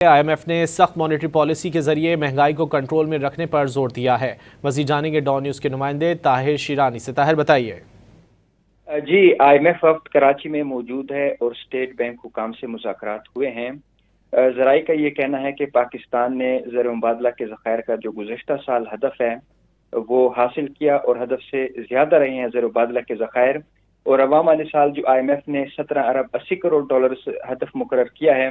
IMF نے سخت monetary policy کے ذریعے مہنگائی کو کنٹرول میں رکھنے پر زور دیا ہے۔ مزید جانیں گے ڈان نیوز کے نمائندے طاہر شیرانی سے۔ طاہر بتائیے۔ جی، IMF وقت کراچی میں موجود ہے اور اسٹیٹ بینک حکام سے مذاکرات ہوئے ہیں۔ ذرائع کا یہ کہنا ہے کہ پاکستان نے زر مبادلہ کے ذخائر کا جو گزشتہ سال ہدف ہے وہ حاصل کیا اور ہدف سے زیادہ رہے ہیں زر مبادلہ کے ذخائر، اور رواں مالی سال جو IMF نے 17 ارب 80 کروڑ ڈالرز ہدف مقرر کیا ہے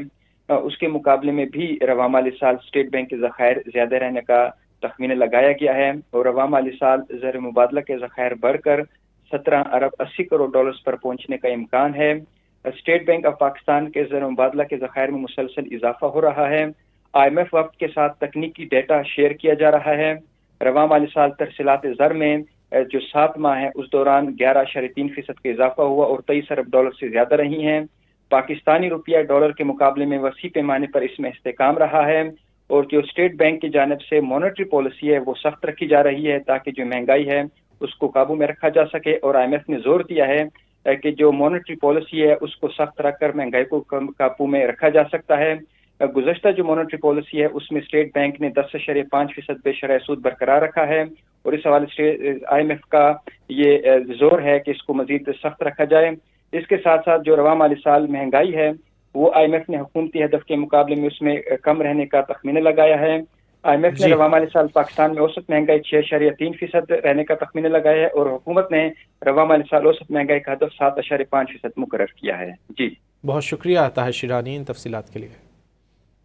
اس کے مقابلے میں بھی رواں مالی سال اسٹیٹ بینک کے ذخائر زیادہ رہنے کا تخمینہ لگایا گیا ہے، اور رواں مالی سال زر مبادلہ کے ذخائر بڑھ کر 17 ارب 80 کروڑ ڈالرز پر پہنچنے کا امکان ہے۔ اسٹیٹ بینک آف پاکستان کے زر مبادلہ کے ذخائر میں مسلسل اضافہ ہو رہا ہے۔ IMF وقت کے ساتھ تکنیکی ڈیٹا شیئر کیا جا رہا ہے۔ رواں مالی سال ترسیلات زر میں جو 7 ماہ ہے اس دوران 11.3% کا اضافہ ہوا اور 23 ارب ڈالر سے زیادہ رہی ہیں۔ پاکستانی روپیہ ڈالر کے مقابلے میں وسیع پیمانے پر اس میں استحکام رہا ہے، اور جو اسٹیٹ بینک کی جانب سے مانیٹری پالیسی ہے وہ سخت رکھی جا رہی ہے تاکہ جو مہنگائی ہے اس کو قابو میں رکھا جا سکے، اور IMF نے زور دیا ہے کہ جو مانیٹری پالیسی ہے اس کو سخت رکھ کر مہنگائی کو قابو میں رکھا جا سکتا ہے۔ گزشتہ جو مانیٹری پالیسی ہے اس میں اسٹیٹ بینک نے 10.5% بے شرح سود برقرار رکھا ہے، اور اس حوالے سے IMF کا یہ زور ہے کہ اس کو مزید سخت رکھا جائے۔ اس کے ساتھ ساتھ جو رواں مالی سال مہنگائی ہے وہ IMF نے حکومتی ہدف کے مقابلے میں اس میں کم رہنے کا تخمینہ لگایا ہے۔ IMF نے رواں مالی سال پاکستان میں اوسط مہنگائی 6.3% رہنے کا تخمینہ لگایا ہے، اور حکومت نے رواں مالی سال اوسط مہنگائی کا ہدف 7.5% مقرر کیا ہے۔ جی بہت شکریہ طاہر شیرانی ان تفصیلات کے لیے۔